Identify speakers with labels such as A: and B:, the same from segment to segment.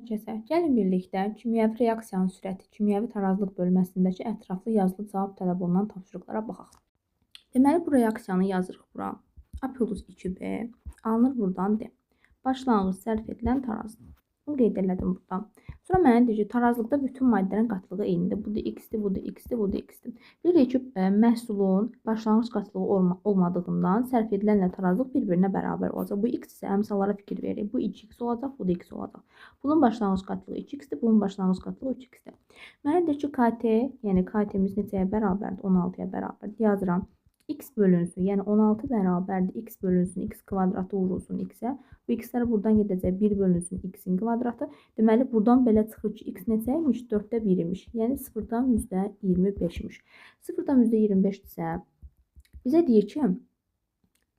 A: Gəlin birlikdə kimyəvi reaksiyanın sürəti, kimyəvi tarazlıq bölməsindəki ətraflı yazılı cavab tələb olunan tapşırıqlara baxaq. Deməli, bu reaksiyanı yazırıq bura. A plus 2B alınır buradan D. Başlanğıc sərf edilən tarazlıq. Bunu qeyd elədim buradan. Sonra mənə deyir ki, tarazlıqda bütün maddələrin qatılığı eynidir. Bu da X-dir, bu da X-dir, bu da X-dir. Bilirik ki, məhsulun başlanğıc qatılığı olmadığından sərf edilənlə tarazlıq bir-birinə bərabər olacaq. Bu X isə əmsallara fikir verir. Bu 2X olacaq, bu da X olacaq. Bunun başlanğıc qatlığı 2X-dir, bunun başlanğıc qatlığı 3X-dir. Mənə deyir ki, KT, yəni KT-miz neçəyə bərabərdir? 16-ya bərabərdir. Yazıram. X bölünsün, yəni 16 bərabərdir. X bölünsün, X kvadratı vurulsun X-ə. Bu X-lər buradan gedəcək. 1 bölünsün X-in kvadratı. Deməli, buradan belə çıxır ki, X neçəymiş? 4-də 1 imiş. Yəni 0-dan %25-miş. 0-dan %25-dirsə, bizə deyir ki,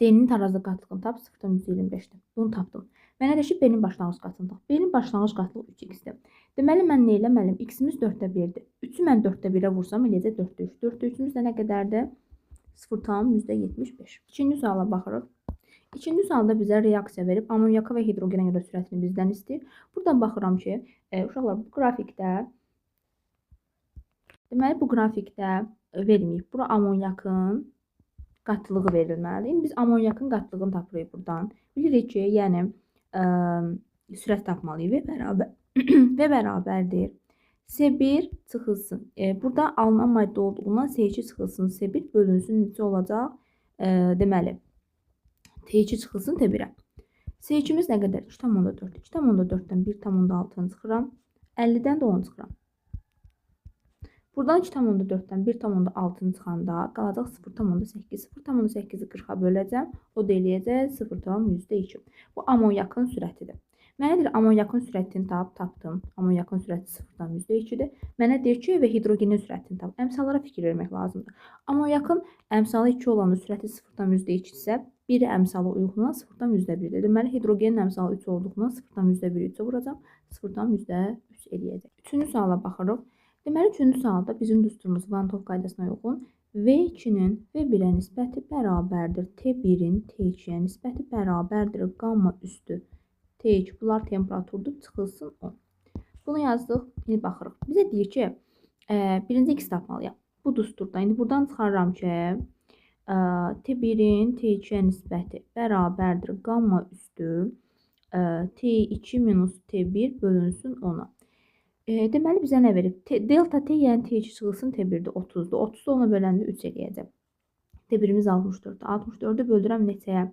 A: D-nin tarazlıq qatlığını tap, 0-dan %25-dir. Bunu tapdım. Mənə deyir ki, B-nin başlanğıc qatlığını tap. B-nin başlanğıc qatlığı 3X-dir. Deməli, mən nə eləməliyim? X-imiz 4-də 1-dir. 3-ü mən 4-də 1-ə vursam, eləyəcək 4-də 3. 4-də 3-ümüz də nə qədərdir? 0,75. İkinci suala baxırıq. İkinci sualda bizə reaksiya verib, amonyaka və hidrogenə görə sürətini bizdən istəyir. Buradan baxıram ki, uşaqlar bu qrafikdə, deməli bu qrafikdə verməyib. Bura amonyakın qatlığı verilməlidir. İndi biz amonyakın qatlığını tapırıq buradan. Bilirik ki, yəni sürət tapmalıyıq və bərabərdir. S1 çıxılsın. Burada alınan maddə olduğundan S2 çıxılsın. S1 bölünsün necə olacaq? Deməli, T2 çıxılsın T1-ə. S2-miz nə qədər? 2,4. 2,4-dən 1,6-ını çıxıram. 50-dən də 10 çıxıram. Buradan 2,4-dən 1,6-ını çıxanda qalacaq 0,8. 0,8-i 40-a böləcəm. O da eləyəcək 0,2. Bu amonyakın sürətidir. Mənə deyir, amonyakın sürətini tapdım. Amonyakın sürəti 0,2-dir. Mənə deyir ki, və hidrogenin sürətini tap. Əmsallara fikir vermək lazımdır. Amonyakın əmsalı 2 olanda sürəti 0,2-dirsə, biri əmsalı uyğundan 0,1-dir. Deməli, hidrogenin əmsalı 3 olduğundan 0,1-i 3-ə vuracam. 0,3 eləyəcək. Üçüncü suala baxırıq. Deməli, üçüncü sualda bizim düsturumuz Van't qaydasına uyğun V2-nin V1-ə nisbəti bərabərdir. T1-in T2-yə nisbəti bərabərdir. Qamma üstü T2, bunlar temperaturdur, çıxılsın 10. Bunu yazdıq, indi baxırıq. Bizə deyir ki, birinci X tapmalıyam. Bu düsturda. İndi buradan çıxarıram ki, T1-in T2-yə nisbəti bərabərdir. Qamma üstü T2 minus T1 bölünsün 10-a. Deməli, bizə nə verib? Delta T, yəni T2 çıxılsın T1-də 30-dur. 30-da ona böləndə 3 eləyəcək. T1-imiz 64-dür. 64-ü böldürəm neçəyə?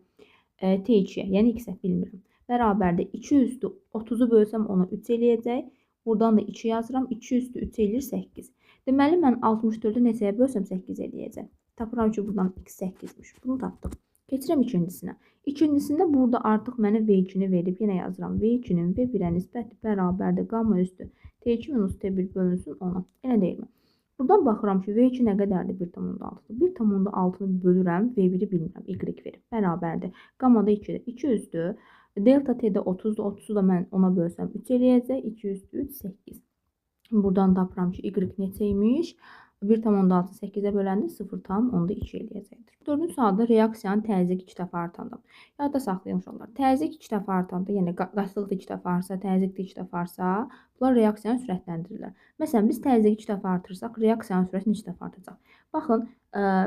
A: T2-yə, yəni X-ə bilmirəm. Bərabərdə 2 üstü 30-u bölsəm ona 3 eləyəcək. Buradan da 2 yazıram. 2 üstü 3 eləyir 8. Deməli, mən 64-ü neçəyə bölsəm 8 eləyəcək. Tapıram ki, buradan X 8'miş. Bunu tapdım. Keçirəm ikincisinə. İkincisində burada artıq mənə V2-ni verib. Yenə yazıram. V2-nin V1-ə nisbəti bərabərdir. Qamma üstü T2 minus T1 bölünsün 10-a. Elə deyilmi? Buradan baxıram ki, V2 nə qədərdir? 1,6-dır. 1,6-nı bölürəm. V1-i bilmirəm. Y verir. Bərabərdir. Qamma da 2-dir. 2 üstü delta T'də 30'da 30'u da mən ona bölsəm 3 eləyəcək. 2 üstü 3, 8. Buradan tapıram ki, Y neçəymiş? 1,6 8'ə böləndə 0,2 eləyəcəkdir. Dördüncü sualda reaksiyanın təzyiq 2 dəfə artanda. Yadda saxlayın uşaqlar. Təzyiq 2 dəfə artanda, yəni qatılıq da 2 dəfə artsa, təzyiq də 2 dəfə artsa, bunlar reaksiyanı sürətləndirirlər. Məsələn, biz təzyiqi 2 dəfə artırsaq, reaksiyanın sürəti neçə dəfə artacaq? Baxın,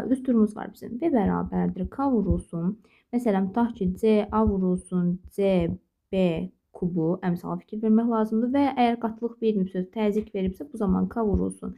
A: düsturumuz var bizim. V bərabərdir. K vurulsun. Məsələn, tutaq ki, CA vurulsun, CB kubu, əmsala fikir vermək lazımdır və əgər qatılıq verməyibsə, təzyiq veribsə, bu zaman K vurulsun,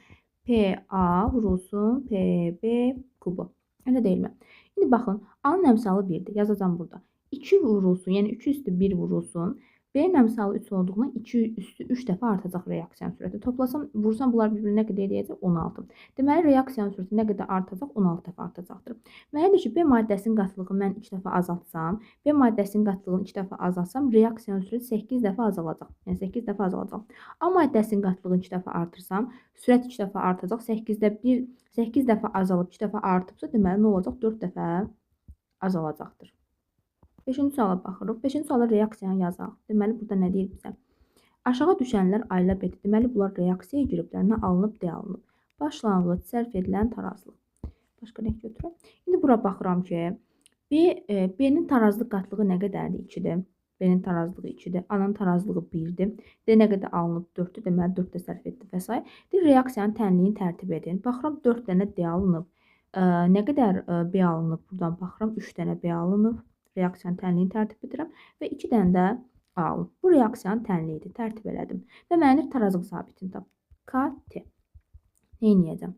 A: PA vurulsun, PB kubu. Elə deyilmi? İndi baxın, A-nın əmsalı 1-dir, yazacağım burada. 2 vurulsun, yəni 2 üstü 1 vurulsun. B-nin əmsalı 3 olduğundan 2 üstü 3 dəfə artacaq reaksiyanın sürəti. Toplasam, vursam bunlar bir-birinə qədər eləyəcək 16. Deməli, reaksiyanın sürəti nə qədər artacaq? 16 dəfə artacaqdır. Mənə deyir ki, B maddəsinin qatılığını mən 2 dəfə azaltsam, B maddəsinin qatılığını 2 dəfə azaltsam, reaksiyanın sürəti 8 dəfə azalacaq. Yəni 8 dəfə azalacaq. A maddəsinin qatılığını 2 dəfə artırsam, sürət 2 dəfə artacaq. 8 dəfə azalıb 2 dəfə artıbsa, deməli nə olacaq? 4 dəfə azalacaqdır. 5-ci suala baxırıq. 5-ci suala reaksiyanı yazaq. Deməli, burada nə deyir bizə? Aşağı düşənlər A ilə B-dir. Deməli, bunlar reaksiyaya giriblər. Nə alınıb, D alınıb. Başlanğıc sərf edilən tarazlıq. Başqa rəng götürəm. İndi bura baxıram ki, B-nin tarazlıq qatlığı nə qədərdir? 2-dir. B-nin tarazlığı 2-dir. A-nın tarazlığı 1-dir. D nə qədər alınıb 4-dür. Deməli 4 də sərf etdik və s. Deyir reaksiyanın tənliyini tərtib edin. Baxıram 4 dənə D alınıb. Nə qədər B alınıb? Buradan baxıram 3 dənə B alınıb. Reaksiyanın tənliyini tərtib edirəm və 2 dənə də A alınıb. Bu reaksiyanın tənliyidir. Tərtib elədim. Və mənə tarazlıq sabitini tap. KT. Nə edəcəm?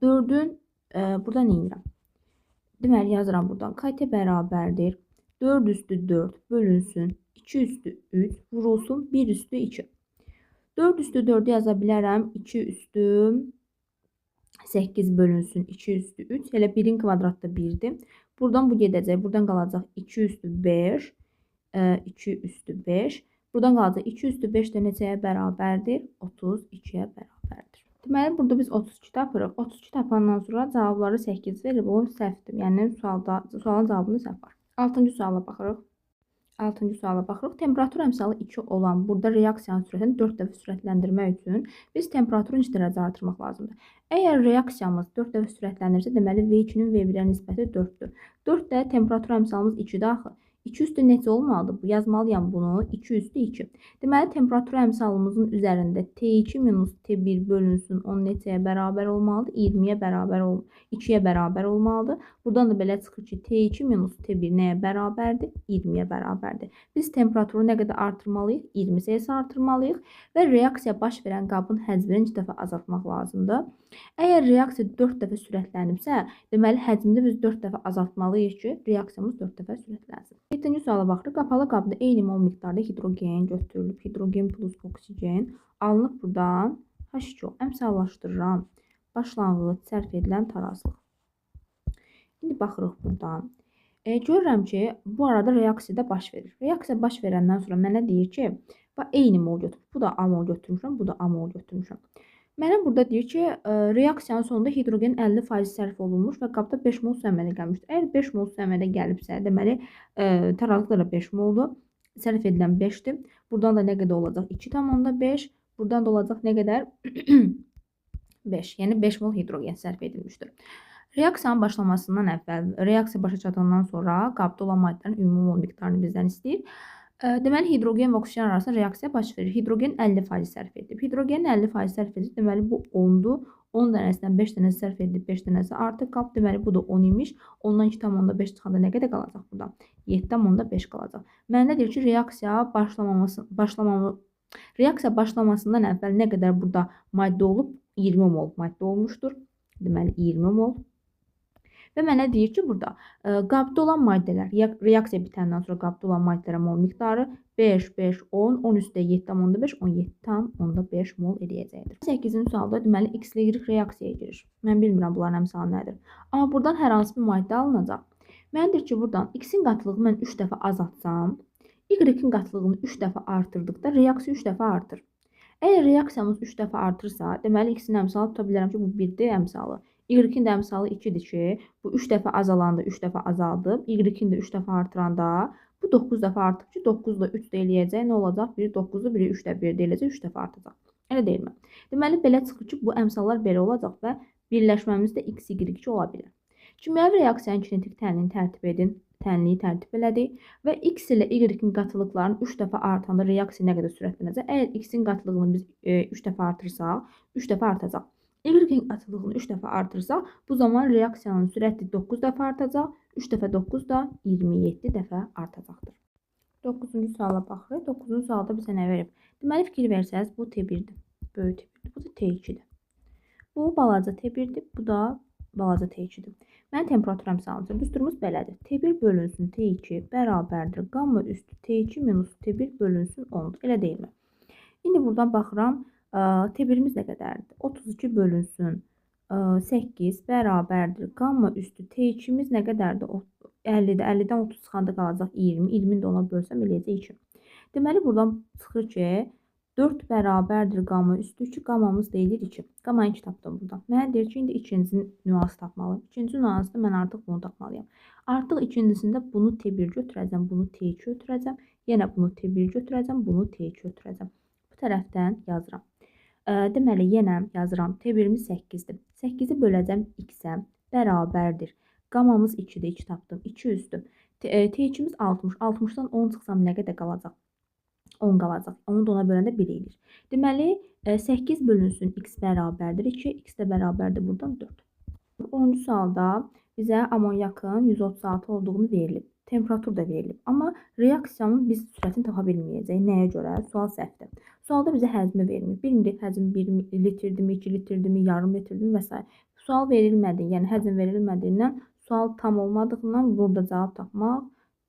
A: 4-ün burada nə edirəm? Deməli yazıram buradan. KT bərabərdir. 4 üstü 4 bölünsün 2 üstü 3 vurulsun 1 üstü 2. 4 üstü 4'ü yaza bilərəm. 2 üstü 8 bölünsün 2 üstü 3. Elə 1'in kvadratda 1'dir. Buradan bu gedəcək. Buradan qalacaq 2 üstü 5. 2 üstü 5. Buradan qalacaq 2 üstü 5 də neçəyə bərabərdir? 32'yə bərabərdir. Deməli, burada biz 32 tapırıq. 32 tapandan sonra cavabları 8 verir. O səhvdir. Yəni, sualın cavabında səhv var. 6-cı suala baxırıq. 6-cı suala baxırıq. Temperatur əmsalı 2 olan burada reaksiyanın sürətini 4 dəfə sürətləndirmək üçün biz temperaturu neçə dərəcə artırmaq lazımdır? Əgər reaksiyamız 4 dəfə sürətlənirsə, deməli V2-nin V1-ə nisbəti 4-dür. 4 də temperatur əmsalımız 2-də axı. 2 üstü neçə olmalıdır? Bu yazmalıyam bunu. 2 üstü 2. Deməli, temperatur əmsalımızın üzərində T2 minus T1 bölünsün 10 neçəyə bərabər olmalıdır? 20'yə bərabər 2'yə bərabər olmalıdır. Buradan da belə çıxır ki, T2 minus T1 nəyə bərabərdir? 20'yə bərabərdir. Biz temperaturu nə qədər artırmalıyıq? 20 sayısı artırmalıyıq və reaksiya baş verən qabın həcmini 2 dəfə azaltmaq lazımdır. Əgər reaksiya 4 dəfə sürətlənibsə, deməli həcmini biz 4 dəfə azaltmalıyıq ki, reaksiyamız 4 dəfə sürətlənsin. 7-ci suala baxırıq. Qapalı qabda eyni mol miqdarda hidrogen götürülüb. Hidrogen plus oksigen alınıb buradan H2O. Əmsallaşdırıram. Başlanğıc sərf edilən tarazlıq. İndi baxırıq buradan. Görürəm ki, bu arada reaksiya da baş verir. Reaksiya baş verəndən sonra mənə deyir ki, eyni mol götür. Bu da A mol götürmüşəm, bu da A mol götürmüşəm. Mənə burada deyir ki, reaksiyanın sonunda hidrogen 50% sərf olunmuş və qabda 5 mol su əmələ gəlmişdir. Əgər 5 mol su əmələ gəlibsə, deməli tarazlıqda da 5 moldur. Sərf edilən 5'dir. Buradan da nə qədər olacaq? 2,5. Buradan da olacaq nə qədər? 5. Yəni 5 mol hidrogen sərf edilmişdir. Reaksiyanın başlamasından əvvəl, reaksiya başa çatandan sonra qabda olan maddələrin ümumi mol miqdarını bizdən istəyir. Deməli, hidrogen və oksigen arasında reaksiya baş verir. Hidrogen 50% sərf edilib. Hidrogenin 50% sərf edilib. Deməli, bu 10'dur. 10 dənəsindən 5 dənəsi sərf edilib, 5 dənəsi artıq qalıb. Deməli, bu da 10 imiş. Ondan 2,5 çıxanda nə qədər qalacaq burada? 7,5 qalacaq. Mənə deyir ki, reaksiya başlamasından əvvəl nə qədər burada maddə olub? 20 mol maddə olmuşdur. Deməli, 20 mol. Və mənə deyir ki, burada qabda olan maddələr, reaksiya bitəndən sonra qabda olan maddələrin mol miqdarı 5, 5, 10, 10 üstə 7,5, 17,5 mol eləyəcəkdir. 8-ci sualda deməli X ilə Y reaksiyaya girir. Mən bilmirəm bunların əmsalı nədir. Amma buradan hər hansı bir maddə alınacaq. Mənə deyir ki, buradan X-in qatılığını mən 3 dəfə azaltsam, Y-in qatılığını 3 dəfə artırdıqda reaksiya 3 dəfə artır. Əgər reaksiyamız 3 dəfə artırsa, deməli X-in əmsalı tuta bilərəm ki, bu 1-dir əmsalı. Y-in də əmsalı 2-dir ki, bu 3 dəfə azalanda 3 dəfə azaldıb, Y-in də 3 dəfə artıranda bu 9 dəfə artıb ki, 9 da 3 də eləyəcək. Nə olacaq? Biri 9-dur, biri 3 də 1 də eləyəcək, 3 dəfə artacaq. Elə deyilmi? Deməli, belə çıxır ki, bu əmsallar belə olacaq və birləşməmiz də X, Y2 ola bilər. Kimyəvi reaksiyanın kinetik tənliyini tərtib edin. Tənliyi tərtib elədik və X ilə Y-in qatılıqlarının 3 dəfə artanda reaksiya nə qədər sürətlənəcək? Əgər X-in qatılığını biz 3 dəfə artırsaq, 3 dəfə artacaq. Y-in qatılığını 3 dəfə artırsaq, bu zaman reaksiyanın sürəti 9 dəfə artacaq. 3 dəfə 9 da 27 dəfə artacaqdır. 9-cu suala baxırıq. 9-cu sualda bizə nə verib? Deməli, fikir versəz, bu T1-dir. Böyük T1-dir. Bu da T2-dir. Bu balaca T1-dir. Bu da balaca T2-dir. Mən temperatur əmsalını düsturumuz belədir. T1 bölünsün T2 bərabərdir. Qamma üstü T2 minus T1 bölünsün 10'dur. Elə deyilmi? İndi buradan baxıram. T1'imiz nə qədərdir? 32 bölünsün 8 bərabərdir. Qamma üstü T2'miz nə qədərdir? 50'də. 50'dən 30 çıxanda qalacaq 20. 20'ni də ona bölsəm eləyəcək 2. Deməli, buradan çıxır ki, 4 bərabərdir qamma üstü 2. Qammamız deyilir 2. Qammanı 2 tapdım buradan. Mənə deyir ki, indi ikinci nüansı tapmalıyım. İkinci nüansda mən artıq bunu tapmalıyım. Artıq ikincisində bunu T1 götürəcəm, bunu T2 götürəcəm. Yenə bunu T1 götürəcəm, bunu T2 götürəcəm. Bu tərəfdən yazıram. Deməli, yenə yazıram. T1'imiz 8'dir. 8'i böləcəm X-ə bərabərdir. Qammamız 2'dir. 2 tapdım. 2 üstü. T2'miz 60. 60'dan 10 çıxsam nə qədər qalacaq? 10 qalacaq. Onu da ona böləndə 1 eləyir. Deməli, 8 bölünsün x bərabərdir 2, x də bərabərdir buradan 4. 10-cu sualda bizə amonyakın 136 olduğunu verilib. Temperatur da verilib. Amma reaksiyanın biz sürətini tapa bilməyəcəyik. Nəyə görə? Sual səhvdir. Sualda bizə həzmi verilmir. Bilmirik həzm 1 litrdirmi, 2 litrdirmi, yarım litrdirmi və s. Sual verilmədi, yəni həzm verilmədiyindən sual tam olmadığından burada cavab tapmaq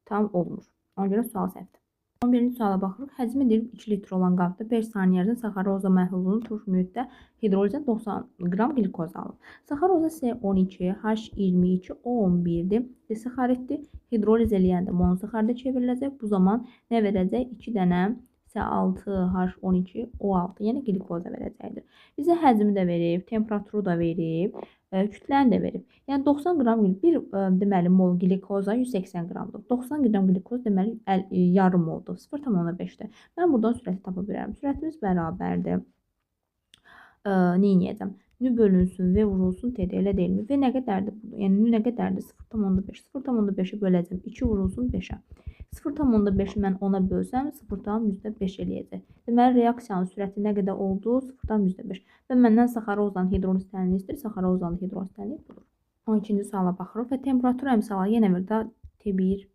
A: tam olmur. Ona görə sual səhvdir. 11-ci suala baxırıq. Həzmi deyilib 2 litr olan qabda 5 saniyə ərzində saxaroza məhlulunun turş mühitdə hidrojen 90 qram glikoz alınır. Saxaroza S12, H22, O11-dir. Disaxariddir. Hidroliz eləyəndə monosaxaridə çevriləcək. Bu zaman nə verəcək? 2 dənə S6, H12, O6, yəni glikoza verəcəkdir. Bizə həzmi də verib, temperaturu da verib, kütləni də verib. Yəni 90 qram deməli mol glikoza 180 qramdır. 90 qram glikoz deməli yarım moldur. 0,5-dir. Mən buradan sürəti tapa bilərəm. Sürətimiz bərabərdir. Nə edəcəm? Nü bölünsün V vurulsun T-də, elə deyilmi? V nə qədərdir? Yəni nü nə qədərdir? 0,5. 0,5-i böləcəm. 2 vurulsun 5-ə. 0,5-i mən 10-a bölsəm 0,5 eləyəcək. Deməli, reaksiyanın sürəti nə qədər oldu? 0,5. Və məndən saxarozdan hidroliz tənliyi istəyir. Saxarozdan da hidroliz tənliyi budur. 12-ci suala baxırıq və temperatur əmsalı yenə bir də T1,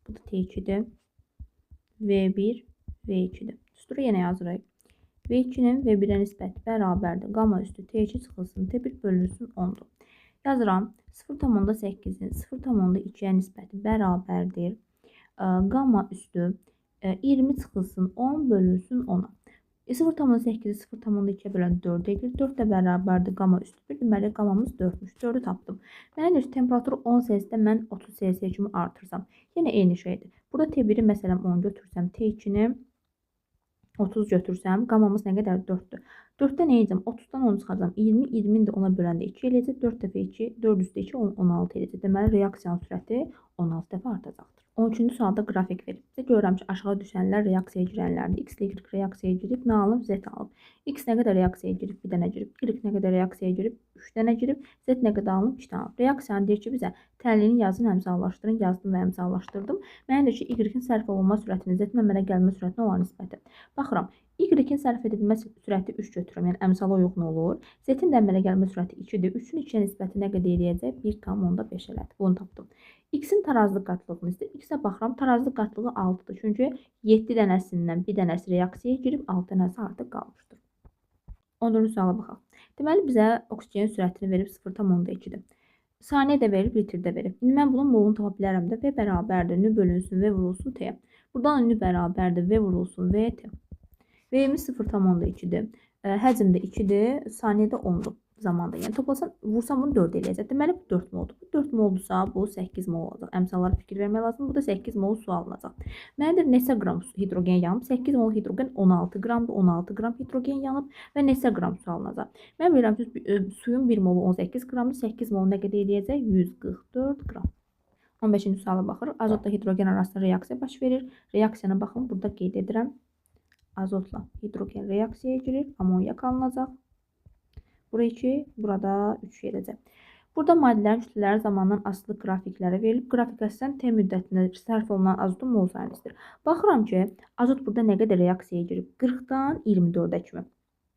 A: bu da T2-dir. V1, V2-dir. Düsturu yenə yazırıq. V2-nin V1-ə nisbəti bərabərdir. Qama üstü T2 çıxılsın. T1 bölünsün 10-dur. Yazıram. 0,8-in 0,2-yə nisbəti bərabərdir. Qama üstü 20 çıxılsın 10 bölünsün 10-a. 0,8-i 0,2-yə bölən 4 edir. 4 də bərabərdir qama üstü 1. Deməli, qamamız 4'müş. 4'ü tapdım. Mənə deyir, temperaturu 10 Cl-də mən 30 Cl kimi artırsam. Yenə eyni şeydir. Burada T1-i məsələn 10 götürsəm, T2-ni 30 götürsəm, qamamız nə qədər? 4'dür. 4'də nə edəcəm? 30-dan 10 çıxacam. 20, 20-ni də 10-a böləndə 2 eləyəcək. 4 dəfə 2, 4 üstə 2, 16 eləyəcək. Deməli, reaksiyanın sürəti 16 dəfə artacaqdır. 13-cü sualda qrafik verib. Bizə görürəm ki, aşağı düşənlər reaksiyaya girənlərdir. X ilə Y reaksiyaya girib, nə alıb? Z alıb. X nə qədər reaksiyaya girib? 1 dənə girib. Y nə qədər reaksiyaya girib? 3 dənə girib. Z nə qədər alınıb? 2 dənə alıb. Reaksiyanı deyir ki, bizə təhlilini yazın, əmsallaşdırın. Yazdım və əmsallaşdırdım. Mənə deyir ki, Y-in sərf olunma sürətini Z-in əmələ gəlmə sürətinə olan nisbəti. Baxıram. Y-in sərf edilmə sürəti 3 götürürəm, yəni əmsala uyğun olur. Z-in də əmələ gəlmə sürəti 2-dir. 3-ün 2-yə nisbəti nə qədər eləyəcək? 1,5 elədi. Bunu tapdım. X-in tarazlıq qatlılığını istəyir. X-ə baxıram, tarazlıq qatlığı 6-dır. Çünki 7 dənəsindən 1 dənəsi reaksiyaya girib, 6 dənəsi artıq qalmışdır. 14-cü suala baxaq. Deməli, bizə oksigenin sürətini verib 0,2-dir. Saniyə də verib, litrdə verib. İndi mən bunun molunu tapa bilərəm də. V bərabərdir. Nü bölünsün, V vurulsun T. Buradan nü bərabərdir. V vurulsun, V T. V-imiz 0,2-dir. Həcm də 2-dir. Saniyə də 10-dur. Zamanda. Yəni toplasan, vursam bunu 4 eləyəcək. Deməli, bu 4 moldur. Bu 4 moldursa, bu 8 mol olacaq. Əmsallara fikir vermək lazım. Bu da 8 mol su alınacaq. Mənədir, neçə qram hidrogen yanıb? 8 mol hidrogen 16 qramdır. 16 qram hidrogen yanıb və neçə qram su alınacaq? Mən bilirəm ki, suyun 1 molu 18 qramdır. 8 mol nə qədər eləyəcək? 144 qram. 15-ci suala baxırıq. Azotla hidrogen arasında reaksiya baş verir. Reaksiyana baxın, burada qeyd edirəm. Azotla hidrogen reaksiyaya girir. Amonyak alınacaq. Buraya 2, burada 3 gedəcək. Burada maddələrin kütlələri zamandan asılı qrafikləri verilib. Qrafikasiyan T müddətində sərf olunan azotun mol sayını istəyir. Baxıram ki, azot burada nə qədər reaksiyaya girib? 40-dan 24-ə kimi.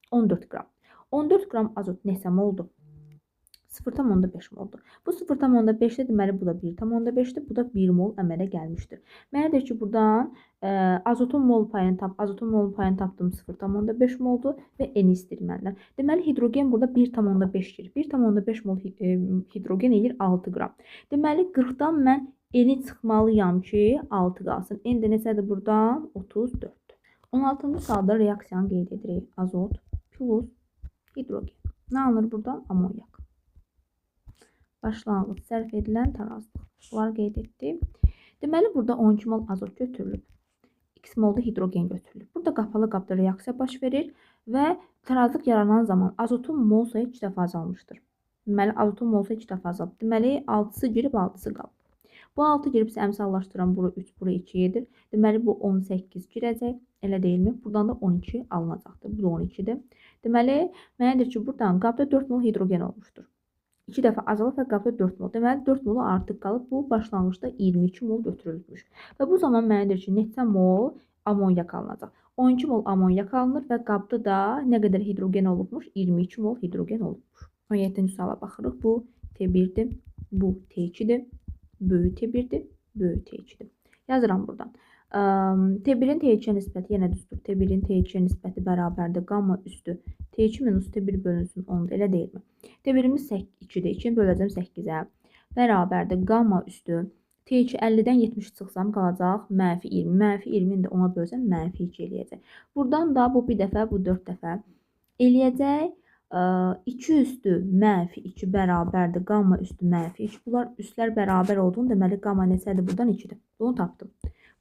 A: 14 qram. 14 qram azot neçə moldur? 0,5 moldur. Bu 0,5-də deməli bu da 1,5-dir. Bu da 1 mol əmələ gəlmişdir. Mənə deyir ki, buradan azotun mol payını tap. Azotun mol payını tapdım 0,5 moldur və N istəyir məndən. Deməli hidrogen burada 1,5 girir. 1,5 mol hidrogen eləyir 6 qram. Deməli 40-dan mən N-i çıxmalıyam ki, 6 qalsın. N də neçədir buradan? 34. 16-cı sualda reaksiyanı qeyd edirik. Azot plus hidrogen. Nə alınır buradan? Amonyak. Başlanğıc sərf edilən tarazlıq. Bunları qeyd etdim. Deməli, burada 12 mol azot götürülüb. X molda hidrogen götürülüb. Burada qapalı qabda reaksiya baş verir və tarazlıq yaranan zaman azotun mol sayı 2 dəfə azalmışdır. Deməli, azotun mol sayı 2 dəfə azalıb. Deməli, 6-sı girib, 6-sı qalıb. Bu 6 giribsə əmsallaşdıran bura 3, bura 2 edir. Deməli, bu 18 girəcək. Elə deyilmi? Buradan da 12 alınacaqdır. Bu da 12-dir. Deməli, mənə deyir ki, buradan qabda 4 mol hidrogen olmuşdur. 2 dəfə azalıb və qabda 4 mol. Deməli 4 molu artıq qalıb. Bu başlanğıcda 22 mol götürülmüş. Və bu zaman mənə deyir ki, neçə mol amonyak alınacaq? 12 mol amonyak alınır və qabda da nə qədər hidrogen olubmuş? 22 mol hidrogen olubmuş. 17-ci suala baxırıq. Bu T1-dir, bu T2-dir, böyük T1-dir, böyük T2-dir. Yazıram buradan. T1-in T2-yə nisbəti yenə düzdür. T1-in T2-yə nisbəti bərabərdir. Qamma üstü T2 minus T1 bölünsün 10-da, elə deyilmi? T1-imiz 2-dir. 2-ni böləcəm 8-ə. Bərabərdir. Qamma üstü T2 50-dən 70 çıxsam qalacaq mənfi 20. Mənfi 20-ni də 10-a bölsəm mənfi 2 eləyəcək. Buradan da bu bir dəfə, bu 4 dəfə eləyəcək. 2 üstü mənfi 2 bərabərdir. Qamma üstü mənfi 2. Bunlar üstlər bərabər olduğunu deməli qamma neçədir? Buradan 2-dir. Bunu tapdım.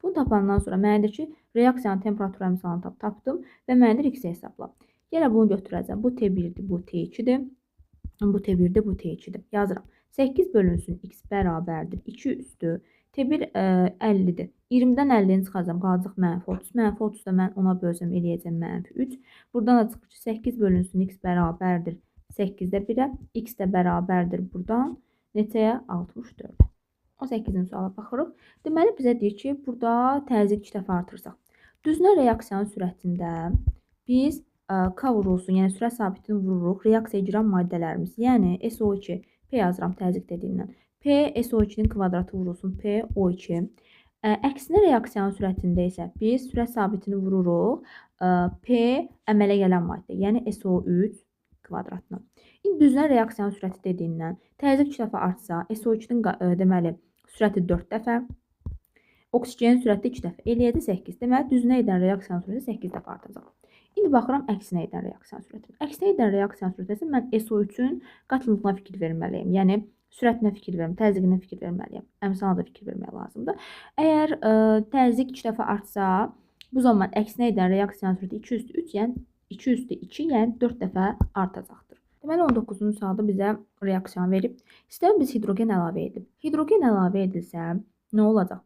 A: Bunu tapandan sonra mənədir ki, reaksiyanın temperatur əmsalını tapdım və mənədir x hesabla. Yenə bunu götürəcəm. Bu T1-dir, bu T2-dir. Bu T1-dir, bu T2-dir. Yazıram. 8 bölünsün x bərabərdir. 2 üstü T1 50-dir. 20-dən 50-ni çıxacam, qalacaq mənfi 30. Mənfi 30 da mən ona bölsəm eləyəcəm mənfi 3. Buradan da çıxır ki, 8 bölünsün x bərabərdir 8-də 1-ə. X də bərabərdir buradan neçəyə? 64. 18-ci suala baxırıq. Deməli, bizə deyir ki, burada təzyiq 2 dəfə artırsaq. Düzünə reaksiyanın sürətində biz K vurulsun, yəni sürət sabitini vururuq. Reaksiyaya girən maddələrimiz, yəni SO2, P yazıram təzyiq dediyindən. P, SO2-nin kvadratı vurulsun, P, O2. Əksinə reaksiyanın sürətində isə biz sürət sabitini vururuq. P, əmələ gələn maddə, yəni SO3 kvadratına. İndi düzünə reaksiyanın sürəti dediyindən təzyiq 2 dəfə artsa, SO2-nin deməli sürəti 4 dəfə, oksigenin sürəti 2 dəfə eləyəcək 8. Deməli, düzünə edən reaksiyanın sürəti 8 dəfə artacaq. İndi baxıram əksinə edən reaksiyanın sürətinə. Əksinə edən reaksiyanın sürəti mən SO3-ün qatlılığına fikir verməliyim. Yəni, sürətinə fikir verməliyim, təzyiqinə fikir verməliyim. Əmsalına da fikir vermək lazımdır. Əgər təzyiq 2 dəfə artsa, bu zaman əksinə edən reaksiyanın sürəti 2 üstü 3, yəni 2 üstü 2, yəni 4 dəfə artacaqdır. Deməli, 19-cu sualda bizə reaksiyan verib. İstəyir biz hidrogen əlavə edib. Hidrogen əlavə edilsə, nə olacaq?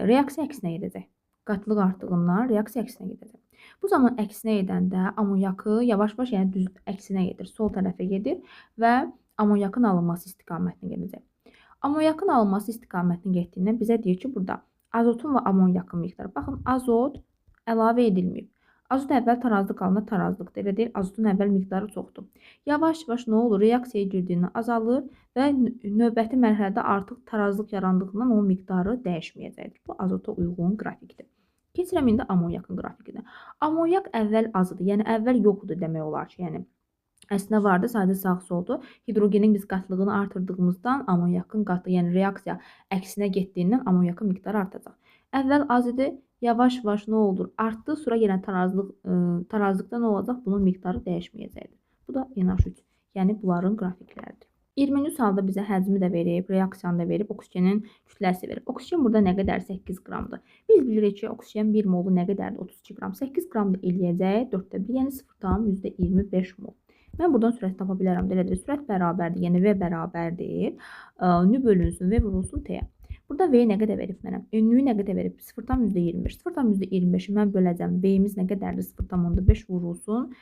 A: Reaksiya əksinə gedəcək. Qatlılıq artdığından reaksiya əksinə gedəcək. Bu zaman əksinə edəndə amonyakı yavaş-yavaş, yəni düz əksinə gedir, sol tərəfə gedir və amonyakın alınması istiqamətinə gedəcək. Amonyakın alınması istiqamətinə getdiyindən bizə deyir ki, burada azotun və amonyakın miqdarı. Baxın, azot əlavə edilməyib. Azot əvvəl tarazlıq alınır, tarazlıqda. Elə deyil, azotun əvvəl miqdarı çoxdur. Yavaş-yavaş nə olur? Reaksiyaya girdiyindən azalır və növbəti mərhələdə artıq tarazlıq yarandığından o miqdarı dəyişməyəcəkdir. Bu azota uyğun qrafikdir. Keçirəm indi amonyakın qrafikinə. Amonyak əvvəl azdır, yəni əvvəl yoxdur demək olar ki, yəni əslində vardı, sadəcə sağ-soldur. Hidrogenin biz qatlılığını artırdığımızdan amonyakın qatı, yəni reaksiya əksinə getdiyindən amonyakın miqdarı artacaq. Əvvəl az idi, yavaş-yavaş nə olur? Artdı, sonra yenə tarazlıqda nə olacaq? Bunun miqdarı dəyişməyəcəkdir. Bu da NH3, yəni bunların qrafikləridir. 20-ci sualda bizə həcmi də verib, reaksiyanı da verib, oksigenin kütləsi verib. Oksigen burada nə qədər? 8 qramdır. Biz bilirik ki, oksigen 1 molu nə qədərdir? 32 qram. 8 qram da eləyəcək 4-də 1, yəni 0,25 mol. Mən buradan sürət tapa bilərəm. Elədir, sürət bərabərdir, yəni V bərabərdir. Nü bölünsün, V vurulsun T-yə. Burada V nə qədər verib mənə? Nü nə qədər verib? 0,25. 0,25-i mən böləcəm. V-imiz nə qədərdir? 0,5 vurulsun.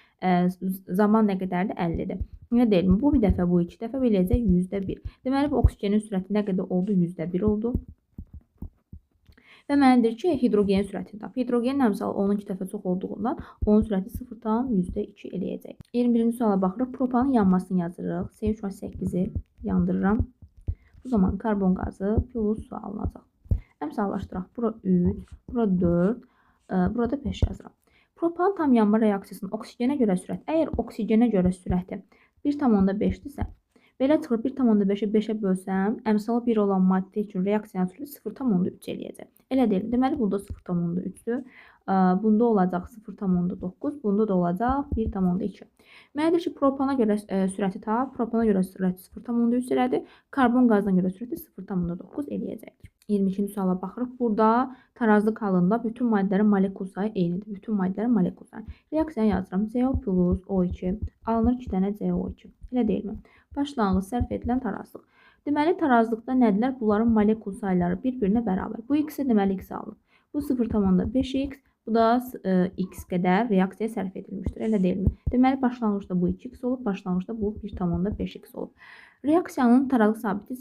A: Zaman nə qədərdir? 50-dir. Nə deyilmi? Bu bir dəfə, bu 2 dəfə eləyəcək 100-də 1. Deməli, bu oksigenin sürəti nə qədər oldu? 100-də 1 oldu. Və mənədir ki, hidrogenin sürətini tap. Hidrogenin əmsalı 10-2 dəfə çox olduğundan onun sürəti 0,2 eləyəcək. 21-ci suala baxırıq. Propanın yanmasını yazırıq. C3H8-i yandırıram. Bu zaman karbon qazı plus su alınacaq. Əmsallaşdıraq. Bura 3, bura 4, burada 5 yazıram. Propan tam yanma reaksiyasının oksigenə görə sürət. Əgər oksigenə görə sürəti 1,5-dirsə, belə çıxır 1,5-i 5-ə bölsəm, əmsalı 1 olan maddə üçün reaksiyanın sürəti 0,3 eləyəcək. Elə deyil. Deməli, bunda 0,3-dür. Bunda olacaq 0,9, bunda da olacaq 1,2. Mənədir ki, propana görə sürəti tap, propana görə sürəti 0,3 elədir, karbon qazına görə sürəti 0,9 eləyəcəkdir. 22-ci suala baxırıq. Burada tarazlıq halında bütün maddələrin molekul sayı eynidir. Bütün maddələrin molekul sayı. Reaksiyanı yazıram. CO plus O2 alınır 2 dənə CO2. Elə deyilmi? Başlanğıc sərf edilən tarazlıq. Deməli, tarazlıqda nədirlər? Bunların molekul sayları bir-birinə bərabər. Bu x-i deməli x alınır. Bu 0,5x, Bu da x qədər reaksiyaya sərf edilmişdir. Elə deyilmi? Deməli, başlanğıcda bu 2x olub, başlanğıcda bu 1,5x olub. Reaksiyanın tarazlıq sabiti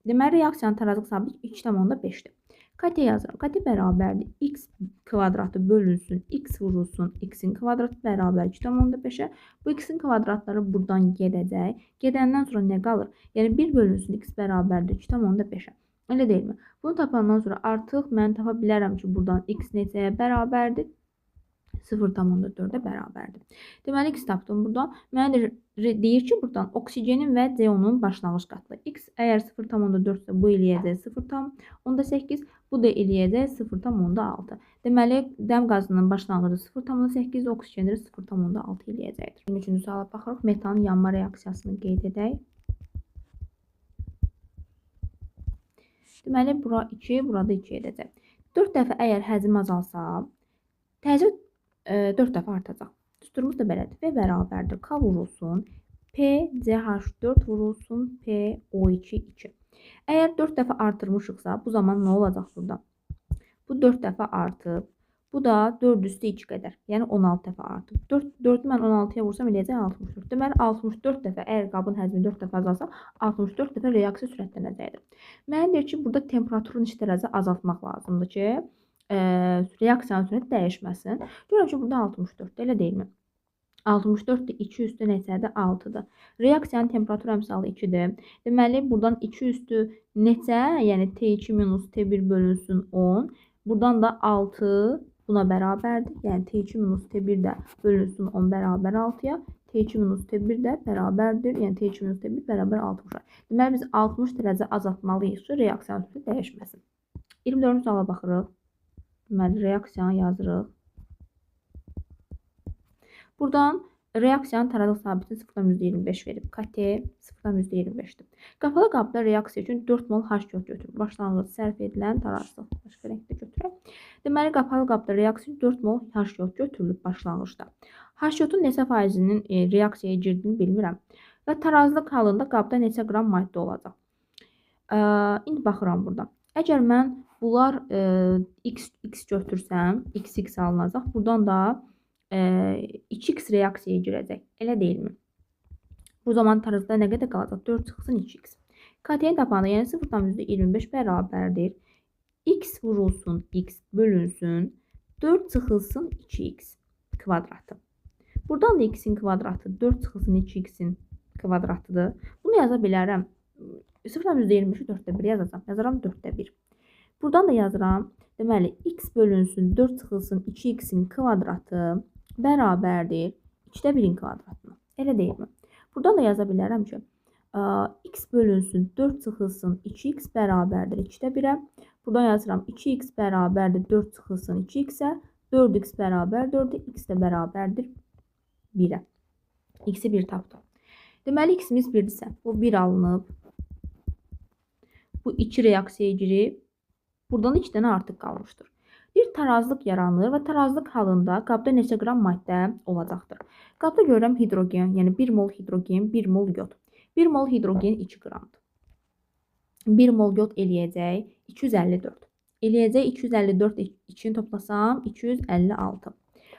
A: deməli, reaksiyanın tarazlıq sabiti 2,5-dir. KT yazıram. KT bərabərdir. X kvadratı bölünsün, x vurulsun, x-in kvadratı bərabər 2,5-ə. Bu x-in kvadratları buradan gedəcək. Gedəndən sonra nə qalır? Yəni 1 bölünsün, x bərabərdir 2,5-ə. Elə deyilmi? Bunu tapandan sonra artıq mən tapa bilərəm ki, buradan x neçəyə bərabərdir? 0,4-ə bərabərdir. Deməli, x tapdım buradan. Mənə deyir ki, buradan oksigenin və CO-nun başlanğıc qatı. X əgər 0,4 isə bu eləyəcək 0,8, bu da eləyəcək 0,6. Deməli, dəm qazının başlanğıcı 0,8, oksigen 0,6 eləyəcəkdir. 23-cü suala baxırıq. Metanın yanma reaksiyasını qeyd edək. Deməli, bura 2, burada 2 edəcək. 4 dəfə əgər həcm azalsa, təcrid 4 dəfə artacaq. Düsturumuz da belədir. V bərabərdir. K vurulsun. P, CH4 vurulsun. P, O2, 2. Əgər 4 dəfə artırmışıqsa, bu zaman nə olacaq burada? Bu 4 dəfə artıb. Bu da 4 üstü 2 qədər. Yəni 16 dəfə artıb. 4-ü mən 16-ya vursam eləyəcək 64. Deməli, 64 dəfə, əgər qabın həcmi 4 dəfə azalsa, 64 dəfə reaksiya sürətlənəcəkdir. Mənə deyir ki, burada temperaturun neçə dərəcə azaltmaq lazımdır ki, reaksiyanın sürəti dəyişməsin. Görürəm ki, burada 64-dir, elə deyilmi? 64-dir, 2 üstü neçədir? 6-dır. Reaksiyanın temperatur əmsalı 2-dir. Deməli, buradan 2 üstü neçə? Yəni T2 minus T1 bölünsün 10. Buradan da 6 buna bərabərdir. Yəni T2 minus T1 də bölünsün 10 bərabər 6-ya. T2 minus T1 də bərabərdir. Yəni T2 minus T1 bərabər 60. Deməli, biz 60 dərəcə azaltmalıyıq ki, reaksiyanın sürəti dəyişməsin. 24-cü suala baxırıq. Deməli, reaksiyanı yazırıq. Buradan reaksiyanın tarazlıq sabitini 0,25 verib. KT 0,25'dir. Qapalı qabda reaksiya üçün 4 mol H4 götürür. Başlanğıc sərf edilən tarazlıq. Başqa rəngdə götürək. Deməli, qapalı qabda reaksiya üçün 4 mol H4 götürülüb başlanğıcda. H4-un neçə faizinin reaksiyaya girdiyini bilmirəm. Və tarazlıq halında qabda neçə qram maddə olacaq. İndi baxıram burada. Əgər mən bunlar x götürsəm, x alınacaq. Buradan da 2x reaksiyaya girəcək. Elə deyilmi? Bu zaman tarazda nə qədər qalacaq? 4 çıxsın 2x. KT-nin tapanı, yəni 0,25 bərabərdir. X vurulsun, x bölünsün, 4 çıxılsın 2x kvadratı. Buradan da x-in kvadratı 4 çıxılsın 2x-in kvadratıdır. Bunu yaza bilərəm. 0,25-i 4-də 1 yazacam. Yazaram 4-də 1. Buradan da yazıram. Deməli, x bölünsün 4 çıxılsın 2x-in kvadratı bərabərdir 2-də 1-in kvadratına. Elə deyilmi? Buradan da yaza bilərəm ki, x bölünsün 4 çıxılsın 2x bərabərdir 2-də 1-ə. Buradan yazıram 2x bərabərdir 4 çıxılsın 2x-ə. 4x bərabər 4-ə, x də bərabərdir 1-ə. X-i 1 tapdım. Deməli, x-imiz 1-dirsə, bu 1 alınıb. Bu 2 reaksiyaya girib. Buradan 2 dənə artıq qalmışdır. Bir tarazlıq yaranır və tarazlıq halında qabda neçə qram maddə olacaqdır. Qabda görürəm hidrogen, yəni 1 mol hidrogen, 1 mol yod. 1 mol hidrogen 2 qramdır. 1 mol yod eləyəcək 254. Eləyəcək 254 2-ni toplasam 256.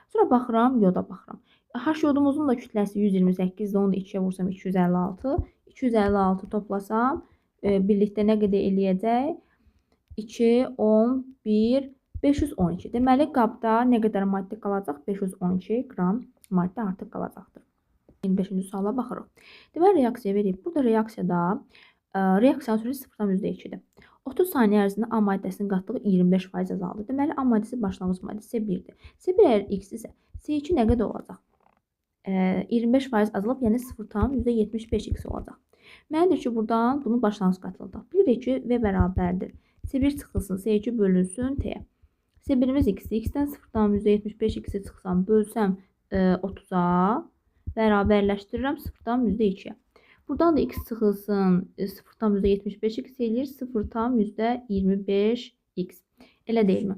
A: Sonra baxıram, yoda baxıram. H yodumuzun da kütləsi 128-dir, onu da 2-yə vursam 256. 256 toplasam birlikdə nə qədər eləyəcək? 2, 10, 1, 512. Deməli, qabda nə qədər maddə qalacaq? 512 qram maddə artıq qalacaqdır. 25-ci suala baxırıq. Deməli, reaksiya verib. Burada reaksiyada reaksiyanın sürəti 0,2-dir. 30 saniyə ərzində A maddəsinin qatlığı 25% azaldı. Deməli, A maddəsi başlanğıc maddəsi C1-dir. C1 əgər x isə C2 nə qədər olacaq? 25% azalıb, yəni 0,75x olacaq. Mənə deyir ki, buradan bunun başlanğıc qatlığı tap. Bilirik ki, V bərabərdir. C1 çıxılsın, C2 bölünsün T. C1-imiz x-dir. X-dən 0,75x-i çıxsam, bölsəm 30-a, bərabərləşdirirəm 0,2-yə. Buradan da x çıxılsın, 0,75x eləyir, 0,25x. Elə deyilmi?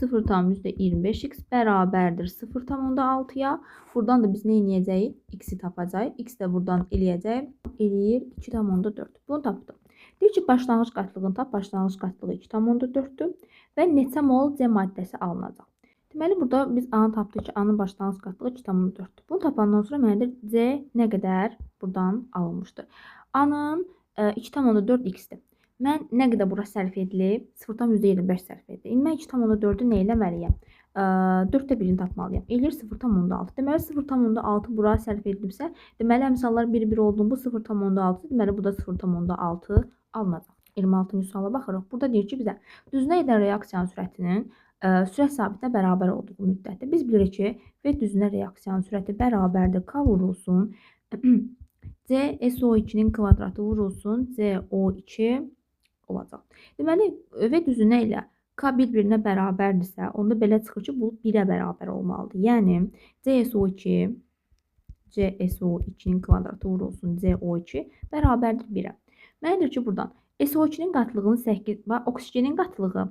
A: 0,25x bərabərdir 0,6-ya. Buradan da biz nə eləyəcəyik? X-i tapacağıq. X də buradan eləyəcək. Eləyir 2,4. Bunu tapdım. Deyir ki, başlanğıc qatlığını tap. Başlanğıc qatlığı 2,4-dür və neçə mol C maddəsi alınacaq. Deməli, burada biz A-nı tapdıq ki, A-nın başlanğıc qatlığı 2,4-dür. Bunu tapandan sonra mənə deyir C nə qədər buradan alınmışdır. A-nın 2,4 x-dir. Mən nə qədər bura sərf edilib? 0,25 sərf edilib. İndi mən 2,4-ü nə eləməliyəm? 4də 1-ini tapmalıyam. Eləyir 0,6. Deməli 0,6 bura sərf edilibsə, deməli əmsallar 1-1 olduğunda bu 0,6, deməli bu da 0,6 alınacaq. 26-cı suala baxırıq. Burada deyir ki, bizə düzünə edən reaksiyanın sürətinin sürət sabitinə bərabər olduğu müddətdə biz bilirik ki, V düzünə reaksiyanın sürəti bərabərdir K vurulsun CSO2-nin kvadratı vurulsun CO2 olacaq. Deməli, V düzünə ilə K bir-birinə bərabərdirsə, onda belə çıxır ki, bu 1-ə bərabər olmalıdır. Yəni, CSO2-nin kvadratı vurulsun CO2 bərabərdir 1-ə. Mənə deyir ki, buradan SO2-nin qatlığını 8, oksigenin qatlığı,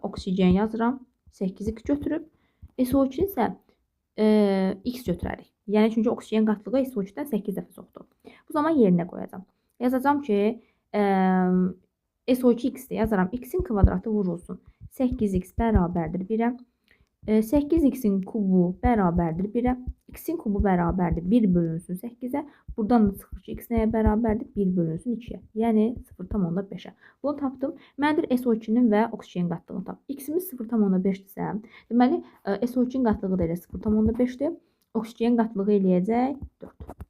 A: oksigen yazıram, 8 götürüb, SO2-nin isə x götürərik. Yəni, çünki oksigen qatlığı SO2-dən 8 dəfə çoxdur. Bu zaman yerinə qoyacam. Yazacam ki, SO2 x-dir, yazaram. X-in kvadratı vurulsun. 8x bərabərdir 1-ə. 8x-in kubu bərabərdir 1-ə. X-in kubu bərabərdir 1 bölünsün 8-ə. Buradan da çıxır ki, x nəyə bərabərdir? 1 bölünsün 2-yə. Yəni 0,5-ə. Bunu tapdım. Məndir SO2-nin və oksigen qatlığını tap. X-imiz 0,5-dirsə, deməli SO2-nin qatlığı da elə 0,5-dir. Oksigen qatlığı eləyəcək 4.